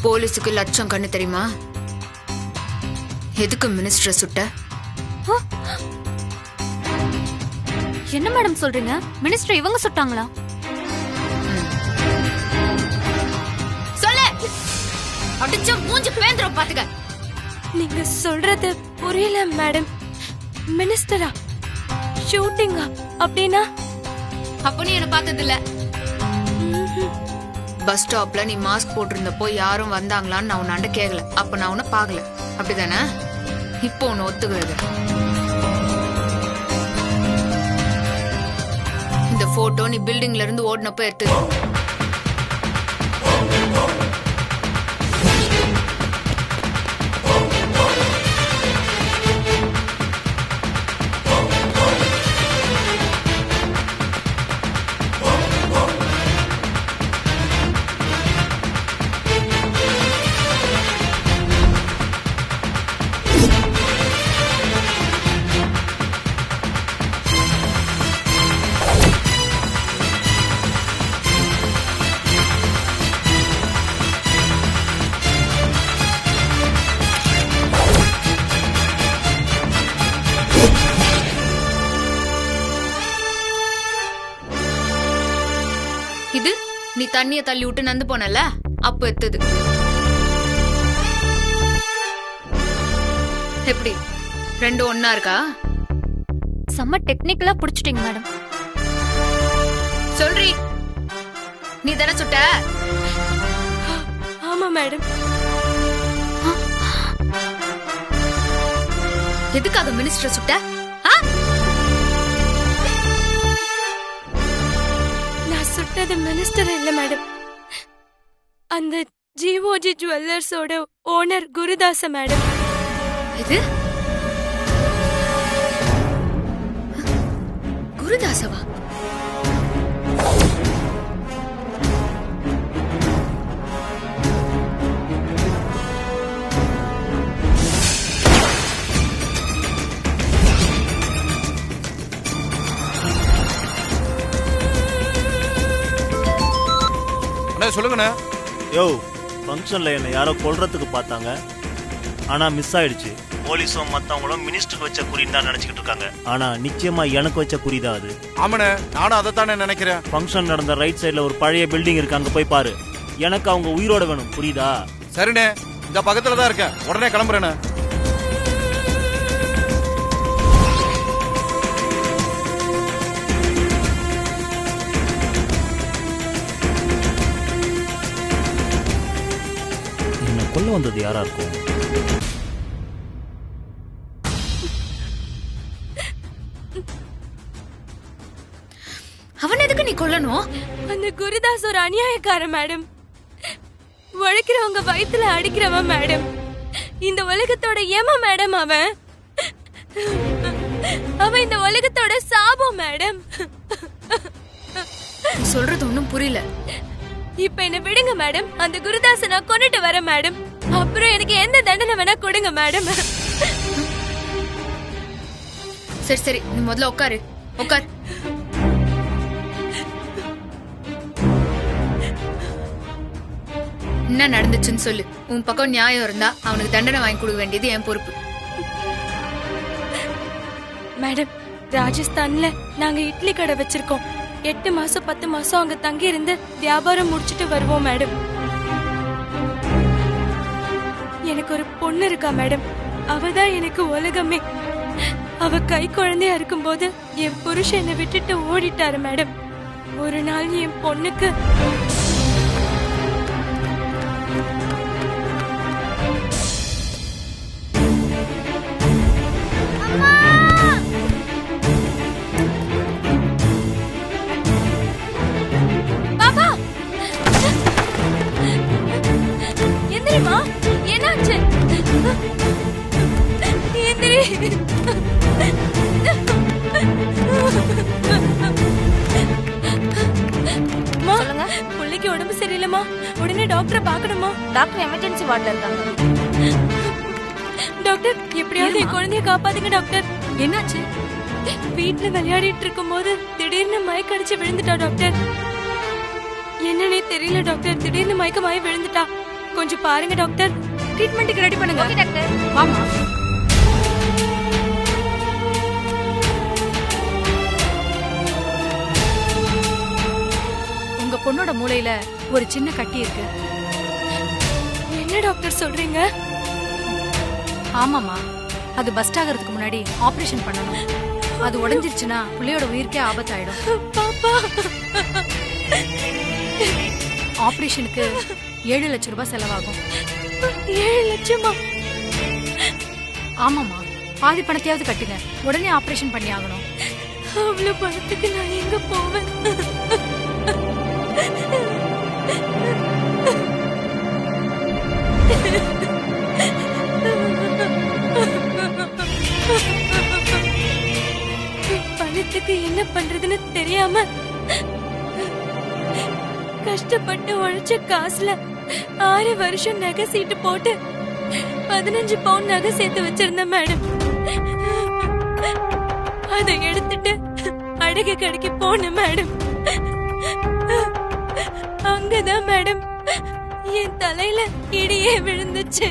போலீஸுக்கு லட்சம் கண்ணு தெரியுமா? எதுக்கு மினிஸ்டர் சுட்ட? என்ன மேடம் சொல்றீங்க? மினிஸ்டர் இவங்க சுட்டாங்களா? சொல்லு. அடிச்ச மூஞ்சி பேந்திரம் பாத்துக்க. நீங்க சொல்றது புரியல மேடம். மினிஸ்டரா? ஷூட்டிங்கா? அப்படின்னா? அப்ப நீ என்ன பார்த்தது இல்ல? பஸ் ஸ்டாப்ல நீ மாஸ்க் போட்டிருந்தப்போ யாரும் வந்தாங்களான்னு நான் உன்ன கேக்கல. அப்ப நான் உன்ன பாக்கல, அப்படிதானே? இப்போ உன்னை ஒத்துக்கிறது. இந்த போட்டோ நீ பில்டிங்ல இருந்து ஓடினப்போ எடுத்து. இது நீ தண்ணிய தள்ளி விட்டு நந்து போனல, அப்ப எத்தது. எப்படி ரெண்டும் ஒன்னா இருக்கா? செம்ம டெக்னிக்கலா புடிச்சிட்டீங்க மேடம். சொல்றி, நீ தானே சுட்ட? ஆமா மேடம். எதுக்காக மினிஸ்டர் சுட்ட? சுட்டது மினிஸ்டர் இல்ல மேடம். அந்த ஜிஓஜி ஜுவல்லர்ஸோட ஓனர் குருதாச மேடம். இது குருதாசவா? சொல்லுங்கண்ணே. யோ, ஃபங்க்ஷன்ல என்ன யாரோ கொல்றதுக்கு பார்த்தாங்க, ஆனா மிஸ் ஆயிடுச்சு. போலீஸும் மத்தவங்களும் மினிஸ்டருக்கு வச்ச குறின்னு தான் நினைச்சுக்கிட்டு இருக்காங்க. ஆனா நிச்சயமா எனக்கு வச்ச குறிதான் அது. ஆமாண்ணே, நானும் அதைத்தானே நினைக்கிறேன். ஃபங்க்ஷன் நடந்த ரைட் சைடுல ஒரு பழைய பில்டிங் இருக்கு, அங்க போய் பாரு. எனக்கு அவங்க உயிரோட வேணும், புரியுதா? சரிண்ணே, இந்த பக்கத்துல தான் இருக்கேன், உடனே கிளம்புறேண்ணே. கொல்ல வந்தது யாரா இருக்கும்? அவன் எதுக்கு நீ கொல்லணும்? அந்த குருதாஸ் ஒரு அநியாயக்கார மேடம். உழைக்கிறவங்க வயித்துல அடிக்கிறவன் மேடம். இந்த உலகத்தோட ஏமா மேடம் அவன். அவன் இந்த உலகத்தோட சாபம் மேடம். சொல்றது ஒண்ணும் புரியல. இப்ப என்ன விடுங்க மேடம். அந்த குருதாச நான் கொண்டுட்டு வரேன் மேடம். அப்புறம் எனக்கு எந்த தண்டனை வேணா கொடுங்க மேடம். சரி சரி, நீ முதல்ல உட்காரு. உட்கார். என்ன நடந்துச்சுன்னு சொல்லு. உன் பக்கம் நியாயம் இருந்தா அவனுக்கு தண்டனை வாங்கி கொடுக்க வேண்டியது என் பொறுப்பு. மேடம், ராஜஸ்தான்ல நாங்க இட்லி கடை வச்சிருக்கோம். 8 மாசம் 10 மாசம் அங்க தங்கி இருந்து வியாபாரம் முடிச்சிட்டு வருவோம் மேடம். எனக்கு ஒரு பொண்ணு இருக்கா மேடம். அவதான் எனக்கு உலகமே. அவ கை குழந்தையா இருக்கும்போது என் புருஷன் என்னை விட்டுட்டு ஓடிட்டாரு மேடம். ஒரு நாள் என் பொண்ணுக்கு என்னாச்சு? எந்திரி. பிள்ளைக்கு உடம்பு சரியில்லைமா, உடனே டாக்டரை பாக்கணுமா? டாக்டர் எமர்ஜென்சி வார்டுல இருக்காங்க. டாக்டர், எப்படியாவது என் குழந்தைய காப்பாத்துங்க டாக்டர். என்னாச்சு? வீட்டுல விளையாடிட்டு இருக்கும் போது திடீர்னு மயக்கடிச்சு விழுந்துட்டா டாக்டர். என்னன்னே தெரியல டாக்டர். திடீர்னு மயக்கமாயி விழுந்துட்டா. கொஞ்சம் பாருங்க டாக்டர். ட்ரீட்மெண்ட்டுக்கு ரெடி பண்ணுங்க. Okay doctor. வாமா. உங்க பொண்ணோட மூளையில ஒரு சின்ன கட்டி இருக்கு. என்ன டாக்டர் சொல்றீங்க? ஆமாமா, அது பஸ்ட் ஆகிறதுக்கு முன்னாடி ஆபரேஷன் பண்ணணும். அது உடைஞ்சிருச்சுன்னா புள்ளையோட உயிருக்கே ஆபத்தாயிடும். பாப்பா, ஆபரேஷனுக்கு 7 லட்சம் ரூபாய் செலவாகும். 7 லட்சமா? ஆமாமா, பாதி பணத்தையாவது கட்டுங்க. உடனே ஆபரேஷன் பண்ணி ஆகணும். அவ்வளவு பணத்துக்கு நான் எங்க போவேன்? பணத்துக்கு என்ன பண்றதுன்னு தெரியாம கஷ்டப்பட்டு உழைச்ச காசுல 6 வருஷம் நகை சீட்டு போட்டு 15 பவுன் நகை சேர்த்து வச்சிருந்தேன் மேடம். அதை எடுத்துட்டு அடகு கடைக்கு போனேன் மேடம். அங்கதான் மேடம் என் தலையில இடியே விழுந்துச்சு.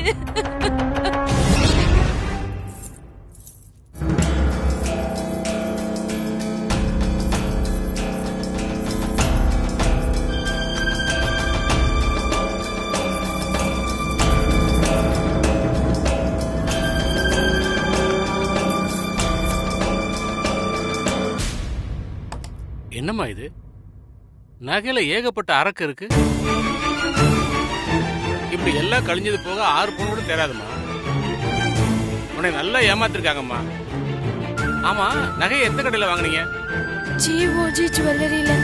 என்னம்மா இது? நகையில ஏகப்பட்ட அரக்கு இருக்கு. இப்படி எல்லாம் கழிஞ்சது போக 6 பவுன் கூட தேராதுமா. உன்னை நல்லா ஏமாத்திருக்காங்கம்மா. ஆமா, நகையை எந்த கடையில வாங்குனீங்க? ஜிஓஜி ஜுவல்லரியில.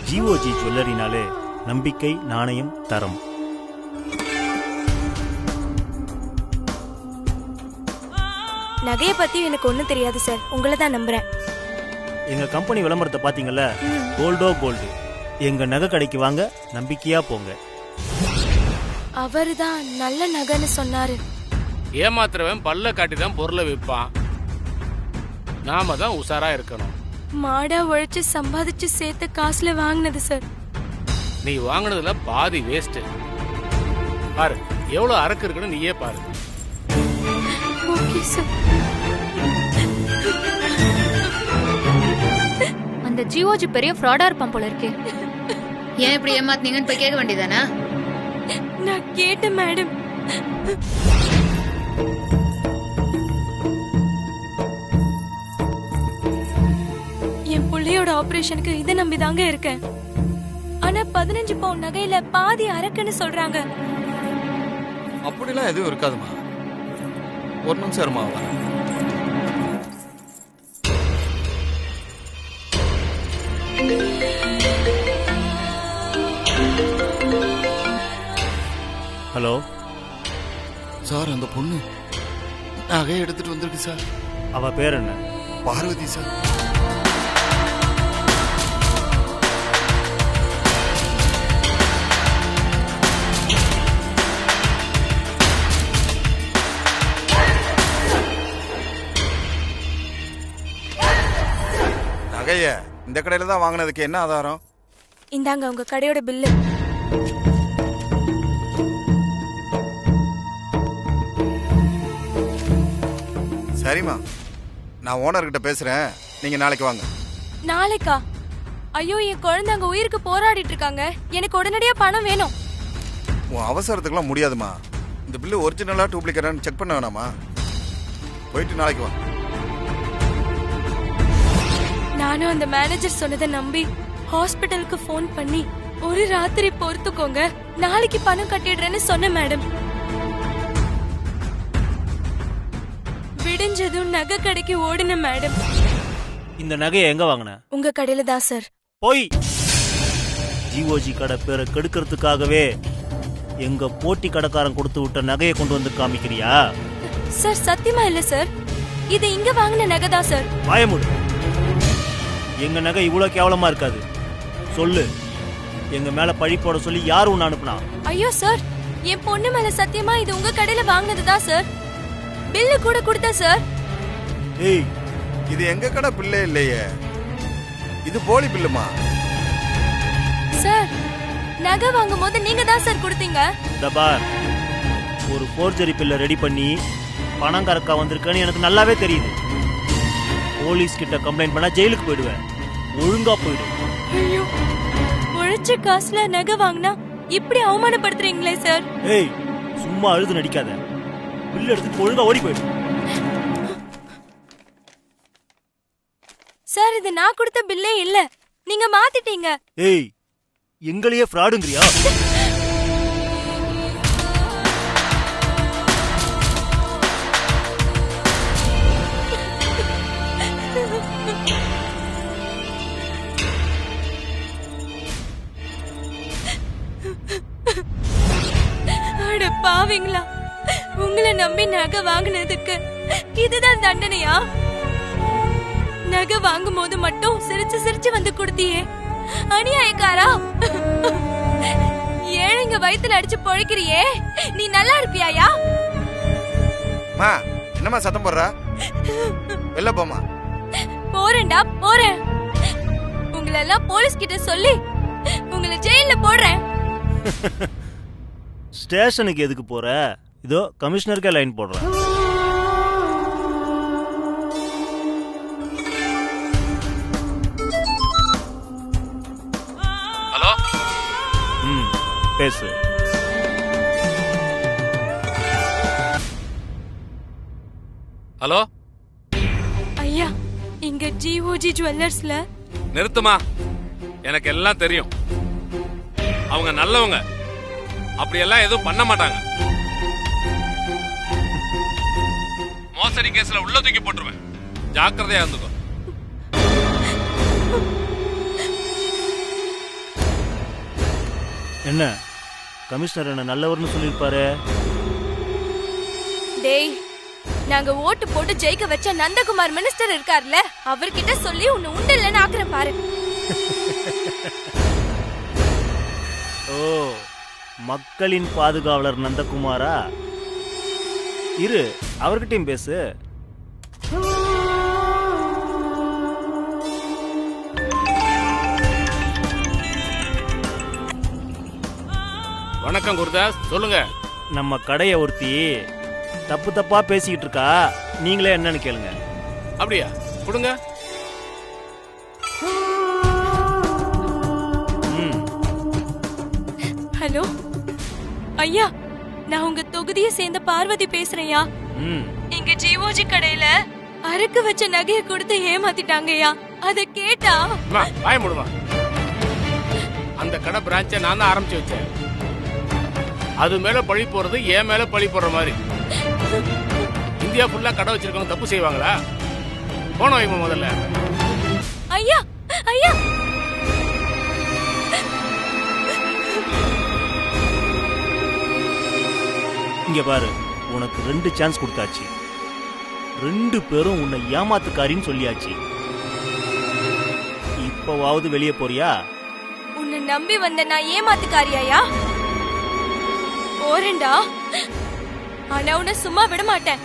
ஜிஓஜி ஜுவல்லரினாலே நம்பிக்கை, நாணயம், தரம். நகையை பத்தி எனக்கு ஒண்ணும் தெரியாது சார், உங்களை தான் நம்புறேன். எங்க கம்பெனி விளம்பரத்தை பாத்தீங்கல்ல, கோல்டோ கோல்டு. எங்க நகை கடைக்கு வாங்க, நம்பிக்கையா போங்க. அவருதான் நல்ல நகைன்னு சொன்னாரு. ஏமாத்துறவன் பல்ல காட்டி தான் பொருளை விற்பான். நாம தான் உஷாரா இருக்கணும். மாடா உழைச்சு சம்பாதிச்சு சேர்த்த காசுல வாங்கினது சார். நீ வாங்கினதுல பாதி வேஸ்ட். பாரு எவ்வளவு அரக்கு இருக்குன்னு நீயே பாரு. Okay sir. அந்த ஜிஓஜி பெரிய ஃப்ராடா இருப்பான் போல இருக்கே. ஏன் இப்படி ஏமாத்தினீங்கன்னு போய் கேட்க வேண்டியதானே? நான் கேட்டேன் மேடம். என் புள்ளையோட ஆபரேஷனுக்கு இதை நம்பிதாங்க இருக்கேன். ஆனா 15 பவுன் நகையில பாதி அரக்குன்னு சொல்றாங்க. அப்படிலாம் எதுவும் இருக்காதுமா. ஒரு நிமிஷம் இருமா. ஹலோ சார், அந்த பொண்ணு நகையை எடுத்துட்டு வந்திருக்கு சார். அவ பேர் என்ன? பார்வதி சார். நகைய இந்த கடையில தான் வாங்கினதுக்கு என்ன ஆதாரம்? இந்தாங்க உங்க கடையோட பில்லு. சரிம்மா, நான் ஓனர்கிட்ட பேசுறேன். நீங்க நாளைக்கு வாங்க. நாளைக்கா? ஐயோ, என் குழந்தை அங்க உயிருக்கு போராடிட்டு இருக்காங்க. எனக்கு உடனடியா பணம் வேணும். உன் அவசரத்துக்குலாம் முடியாதுமா. இந்த பில்லு ஒரிஜினலா டூப்ளிகேட்டான்னு செக் பண்ண வேணாமா? போயிட்டு நாளைக்கு வா. நானும் அந்த மேனேஜர் சொன்னதை நம்பி ஹாஸ்பிட்டலுக்கு ஃபோன் பண்ணி ஒரு ராத்திரி பொறுத்துக்கோங்க, நாளைக்கு பணம் கட்டிடுறேன்னு சொன்னேன் மேடம். விடிஞ்சதும் நகை கடைக்கு ஓடின மேடம். இந்த நகையை எங்க வாங்கின? உங்க கடையில தான் சார். போய் ஜிஓஜி கடை பேரை கெடுக்கிறதுக்காகவே எங்க போட்டி கடைக்காரன் கொடுத்து விட்ட நகையை கொண்டு வந்து காமிக்கிறியா? சார் சத்தியமா இல்ல சார், இது இங்க வாங்கின நகை தான் சார். பயமுடு. எங்க நகை இவ்வளவு கேவலமா இருக்காது. சொல்லு, எங்க மேல பழி போட சொல்லி யாரு உன்னை அனுப்புனா? ஐயோ சார், என் பொண்ணு மேல சத்தியமா இது உங்க கடையில வாங்கினது தான் சார். பில்லு கூட கொடுத்தேன் சார். ஏய், இது எங்க கடை பில்லே இல்லையே, இது போலி பில்லுமா. சார், நகை வாங்கும் போது நீங்க தான் சார் கொடுத்தீங்க. தபார் ஒரு ஃபோர்ஜரி பில்லை ரெடி பண்ணி பணம் கறக்கா வந்திருக்கேன்னு எனக்கு நல்லாவே தெரியுது. போலீஸ் கிட்ட கம்ப்ளைண்ட் பண்ணா ஜெயிலுக்கு போயிடுவேன். ஒழுங்கா போயிடு. ஐயோ, உழைச்ச காசுல நகை வாங்கினா இப்படி அவமானப்படுத்துறீங்களே சார். ஏய், சும்மா அழுது நடிக்காத. பில் எடுத்து ஒழுங்கா ஓடி போயிடு. சார், இது நான் கொடுத்த பில்லே இல்ல, நீங்க மாத்திட்டீங்க. ஏய், எங்களையே ஃப்ராடுங்கறியா? அட பாவீங்களா, உங்களை நம்பி நகை வாங்கினதுக்கு இதுதான் தண்டனையா? நகை வாங்கும் போது மட்டும் சிரிச்சு சிரிச்சு வந்து கொடுத்தியே, அநியாயக்காரா. ஏழைங்க வயித்துல அடிச்சு பொழைக்கிறியே, நீ நல்லா இருப்பியாயா? மா, என்னம்மா சத்தம் போடுறா? வெளில போமா. போறேன்டா, போறேன். உங்களை எல்லாம் போலீஸ் கிட்ட சொல்லி உங்களை ஜெயில போடுறேன். ஸ்டேஷனுக்கு எதுக்கு போற? இதோ கமிஷனருக்கே லைன் போடுறேன். ஹலோ. பேசு. ஹலோ ஐயா, இங்க ஜிஓஜி ஜுவல்லர்ஸ்ல. நிறுத்துமா, எனக்கு எல்லாம் தெரியும். அவங்க நல்லவங்க, அப்படியெல்லாம் எதுவும் பண்ண மாட்டாங்க. மோசடி கேஸ்ல உள்ள தூக்கி போட்டுருவேன், ஜாக்கிரதையா இருந்துக்கோ. என்ன கமிஷனர் என்ன நல்லவர்னு சொல்லிருப்பாரு? டேய், நாங்க ஓட்டு போட்டு ஜெயிக்க வச்ச நந்தகுமார் மினிஸ்டர் இருக்கார்ல, அவர்கிட்ட சொல்லி உன்னை உண்டு இல்லைன்னு ஆக்குறேன் பாரு. ஓ, மக்களின் பாதுகாவலர் நந்தகுமாரா? இரு, அவர்கிட்டயும் பேசு. வணக்கம் குருதாஸ், சொல்லுங்க. நம்ம கடைய ஒருத்தி தப்பு தப்பா பேசிக்கிட்டு இருக்கா, நீங்களே என்னன்னு கேளுங்க. அப்படியா, கொடுங்க. ஹலோ ஐயா, நான் உங்க தொகுதியை சேர்ந்த பார்வதி பேசுறேன்யா. இங்க ஜிஓஜி கடையில அறுக்கு வச்ச நகையை கொடுத்து ஏமாத்திட்டாங்கய்யா. அத கேட்டா வாய மூடுவா. அந்த கடை பிரான்ச்சை நான் தான் ஆரம்பிச்சு வச்சேன். அது மேல பழி போறது என் மேல பழி போடுற மாதிரி. இந்தியா ஃபுல்லா கடை வச்சிருக்கவங்க தப்பு செய்வாங்களா? போன வைமா முதல்ல. ஐயா ஐயா, இங்க பாரு, உனக்கு 2 சான்ஸ் கொடுத்தாச்சு. 2 பேரும் உன்னை ஏமாத்துக்காரின்னு சொல்லியாச்சு. இப்பவாவது வெளியே போறியா? உன்னை நம்பி வந்த நான் ஏமாத்துக்காரியாயா? போறேன்டா, ஆனா உன்னை சும்மா விட மாட்டேன்.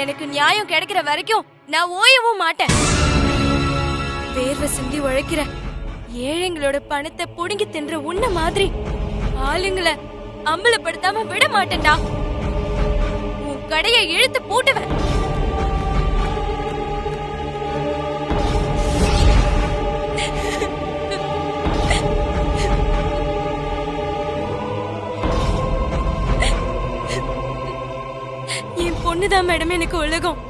எனக்கு நியாயம் கிடைக்கிற வரைக்கும் நான் ஓயவும் மாட்டேன். வேர்வை சிந்தி உழைக்கிற ஏழைங்களோட பணத்தை புடுங்கி தின்ற உன்ன மாதிரி ஆளுங்களை அம்பலப்படுத்தாம விட மாட்டேன்டா. உன் கடையை இழுத்து பூட்டுவேன். என் பொண்ணுதான் மேடம் எனக்கு உலகம்.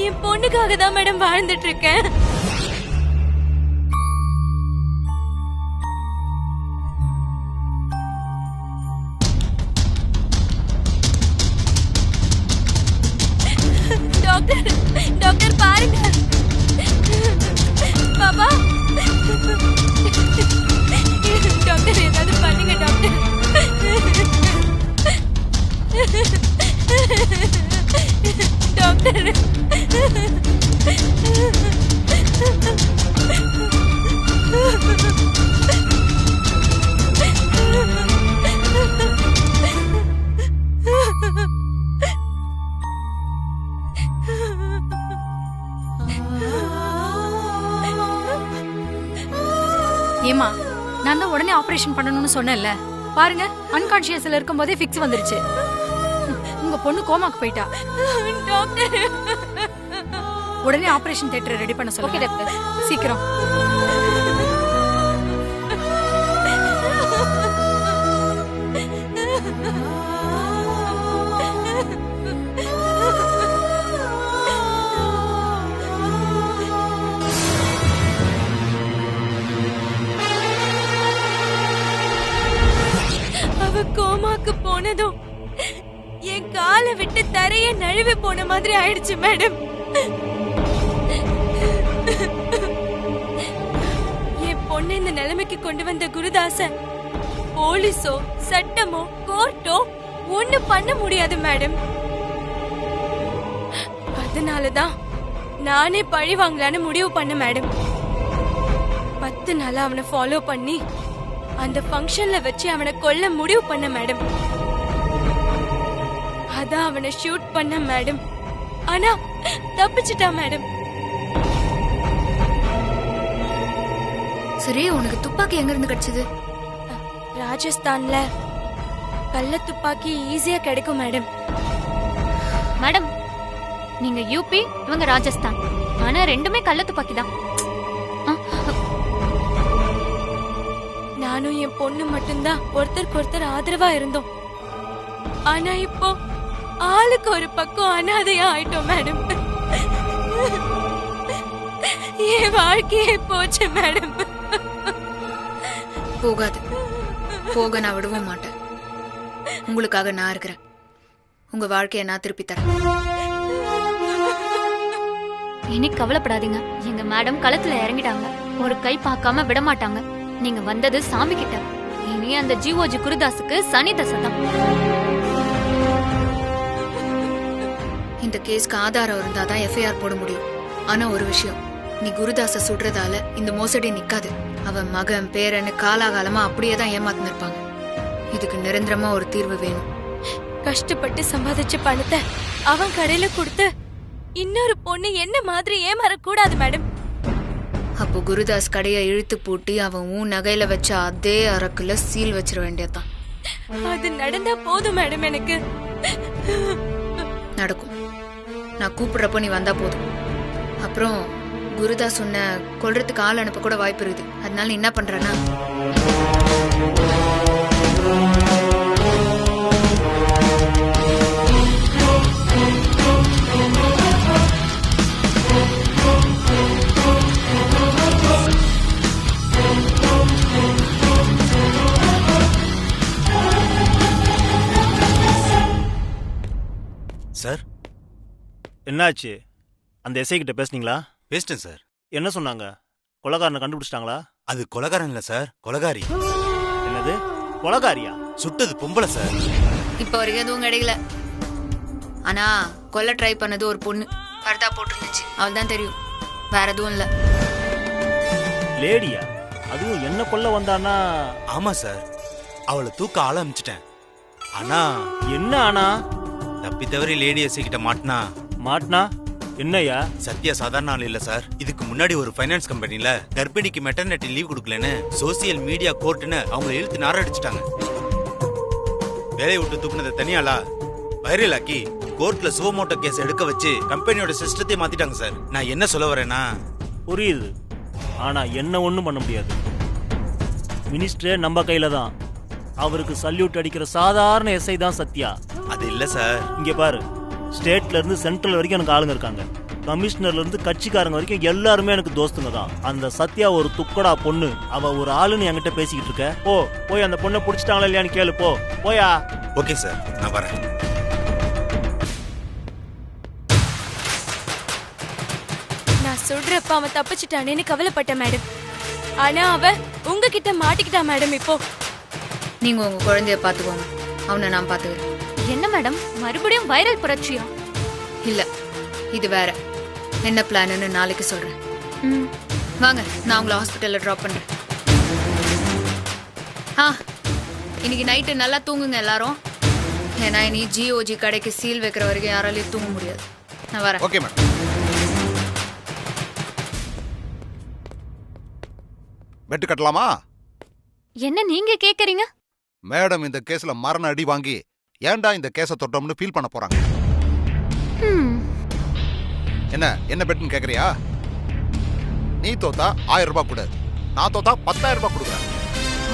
என் பொண்ணுக்காக தான் மேடம் வாழ்ந்துட்டு இருக்கேன். டாக்டர், டாக்டர் பாருங்க. பாப்பா, டாக்டர் ஏதாவது பண்ணுங்க டாக்டர். டாக்டர், நான் தான் உடனே ஆபரேஷன் பண்ணணும்னு சொன்னேன்ல. பாருங்க, அன்கான்ஷியஸ்ல இருக்கும்போதே ஃபிக்ஸ் வந்துருச்சு. உங்க பொண்ணு கோமாக்கு போயிட்டா. டாக்டர், உடனே ஆபரேஷன் தியேட்டர் ரெடி பண்ண சொல்லுங்க. Okay doctor. சீக்கிரம். அவ கோமாக்கு போனதும் என் காலை விட்டு தரைய நழுவி போன மாதிரி ஆயிடுச்சு மேடம். என் பொண்ணு இந்த நிலைமைக்கு கொண்டு வந்த குருதாச போலீஸோ சட்டமோ கோர்ட்டோ ஒண்ணு பண்ண முடியாது மேடம். அதனாலதான் நானே பழி வாங்கலான்னு முடிவு பண்ண மேடம். 10 நாளா அவனை ஃபாலோ பண்ணி அந்த ஃபங்க்ஷன்ல வச்சு அவனை கொல்ல முடிவு பண்ண மேடம். அதான் அவனை ஷூட் பண்ண மேடம். ஆனா தப்பிச்சிட்டா மேடம். சரி, உனக்கு துப்பாக்கி எங்க இருந்து கிடைச்சது? ராஜஸ்தான்ல கள்ள துப்பாக்கி ஈஸியா கிடைக்கும் மேடம். மேடம், நீங்க யூபி, இவங்க ராஜஸ்தான். ஆனா ரெண்டுமே கள்ள துப்பாக்கி தான். நானும் என் பொண்ணு மட்டும்தான் ஒருத்தருக்கு ஒருத்தர் ஆதரவா இருந்தோம். ஆனா இப்போ ஆளுக்கு ஒரு பக்கம் அனாதையா ஆயிட்டோம் மேடம். என் வாழ்க்கையே போச்சு மேடம். போகாது, போக நான் விடவும் மாட்டேன். உங்களுக்காக நான் இருக்கிறேன். உங்க வாழ்க்கைய நான் திருப்பி தரேன். இனி கவலைப்படாதீங்க. எங்க மேடம் களத்துல இறங்கிட்டாங்க. ஒரு கை பார்க்காம விட மாட்டாங்க. நீங்க வந்தது சாமி கிட்ட. இனி அந்த ஜிஓஜி குருதாஸுக்கு சனி தசை தான். இந்த கேஸ்க்கு ஆதாரம் இருந்தாதான் எஃப்ஐஆர் போட முடியும். ஆனா ஒரு விஷயம், நீ குருதாச சுடுறதால இந்த மோசடி நிக்காது. அவன் மகன் பேரன்னு காலாகாலமா அப்படியே தான் ஏமாத்தின்னு இருப்பாங்க. இதுக்கு நிரந்தரமா ஒரு தீர்வு வேணும். கஷ்டப்பட்டு சம்பாதிச்ச பணத்தை அவன் கடையில கொடுத்து இன்னொரு பொண்ணு என்ன மாதிரி ஏமாறக்கூடாது மேடம். அப்போ குருதாஸ் கடையை இழுத்து பூட்டி அவன் நகையில வச்ச அதே அரக்குல சீல் வச்சிட வேண்டியதான். அது நடந்தா போதும் மேடம். எனக்கு நடக்கும். நான் கூப்பிடுறப்போ நீ வந்தா போதும். அப்புறம் குருதாஸ் உன்னை கொல்றதுக்கு ஆள் அனுப்ப கூட வாய்ப்பு இருக்குது. அதனால நீ என்ன பண்றனா, சார், என்னாச்சு? அந்த எஸ்ஐ கிட்ட பேசுனீங்களா? பேசிட்டேன் சார். என்ன சொன்னாங்க? கொலைகாரனை கண்டுபிடிச்சிட்டாங்களா? அது கொலைகாரன் இல்ல சார், கொலைகாரி. என்னது, கொலைகாரியா? சுட்டது பொம்பளை சார். இப்ப வரைக்கும் எதுவும் கிடைக்கல. ஆனா கொல்ல ட்ரை பண்ணது ஒரு பொண்ணு. பர்தா போட்டுருந்துச்சு, அவள் தான் தெரியும். வேற எதுவும் இல்ல. லேடியா? அதுவும் என்ன கொல்ல வந்தானா? ஆமா சார், அவளை தூக்க ஆள அமைச்சிட்டேன். ஆனா என்ன ஆனா? தப்பி தவறி லேடி எஸ்ஐ கிட்ட மாட்டினா என்னையா? சத்யா சாதாரண ஆள் இல்ல சார். இதுக்கு முன்னாடி ஒரு ஃபைனான்ஸ் கம்பெனில கர்ப்பிணிக்கு மெட்டர்னிட்டி லீவ் கொடுக்கலன்னு சோசியல் மீடியா கோர்ட்டுன்னு அவங்களை இழுத்து நாரடிச்சிட்டாங்க. வேலையை விட்டு தூக்குனதை தனியாளா வைரல் ஆக்கி கோர்ட்ல சுவமோட்டோ கேஸ் எடுக்க வச்சு கம்பெனியோட சிஸ்டத்தை மாத்திட்டாங்க சார். நான் என்ன சொல்ல வரேன்னா, புரியுது. ஆனா என்ன ஒண்ணும் பண்ண முடியாது. மினிஸ்டரே நம்ம கையில தான். அவருக்கு சல்யூட் அடிக்கிற சாதாரண எஸ்ஐ தான் சத்யா. அது இல்ல சார். இங்க பாரு, ஸ்டேட்ல இருந்து சென்ட்ரல் வரைக்கும் எனக்கு ஆளுங்க இருக்காங்க. கமிஷனர்ல இருந்து கட்சிக்காரங்க வரைக்கும் எல்லாருமே எனக்கு தோஸ்துங்க தான். அந்த சத்யா ஒரு துக்கடா பொண்ணு. அவ ஒரு ஆளுன்னு என்கிட்ட பேசிக்கிட்டு இருக்க. போய் அந்த பொண்ணை புடிச்சிட்டாங்களா இல்லையான்னு கேளு. போயா. ஓகே சார், நான் வரேன். நான் சொல்றப்ப அவன் தப்பிச்சிட்டானேன்னு கவலைப்பட்டேன் மேடம். ஆனா அவன் உங்ககிட்ட மாட்டிக்கிட்டா மேடம். இப்போ நீங்க உங்க குழந்தைய பாத்துக்கோங்க, அவனை நான் பாத்துக்கிறேன். என்ன மேடம், மறுபடியும் வைரல் புரட்சியா? இல்ல, இது வேற. என்ன பிளான்னு நாளைக்கு சொல்றேன். வாங்க, நான் உங்களை ஹாஸ்பிட்டல்ல டிராப் பண்றேன். இன்னைக்கு நைட்டு நல்லா தூங்குங்க எல்லாரும். ஏன்னா இனி ஜிஓஜி கடைக்கு சீல் வைக்கிற வரைக்கும் யாராலையும் தூங்க முடியாது. நான் வரேன். Okay madam. பெட்டு கட்டலாமா? என்ன நீங்க கேக்குறீங்க? மேடம் இந்த கேஸ்ல மரண அடி வாங்கி ஏன்டா இந்த கேஸ தொட்டோம்னு ஃபீல் பண்ண போறாங்க. ஹம், என்ன பெட்னு கேக்குறியா? நீ தோத்தா 1000 ரூபாய் கொடு, நான் தோத்தா 10,000 ரூபாய் கொடுக்குறேன்.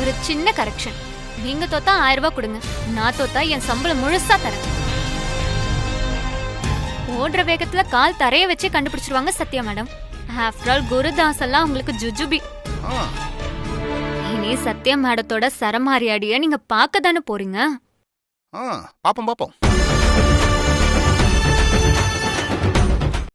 ஒரு சின்ன கரெக்ஷன். நீங்க தோத்தா 1000 ரூபாய் கொடுங்க, நான் தோத்தா என் சம்பளம் முழுசா தரேன். ஓடுற வேகத்துல கால் தரைய வச்சே கண்டுபிடிச்சிருவாங்க Sathya madam. After all Gurudas எல்லாம் உங்களுக்கு ஜுஜுபி. ஆ, இனி சத்யா மேடத்தோட சரமாரி அடிய நீங்க பார்க்க தானே போறீங்க. பாப்போம்.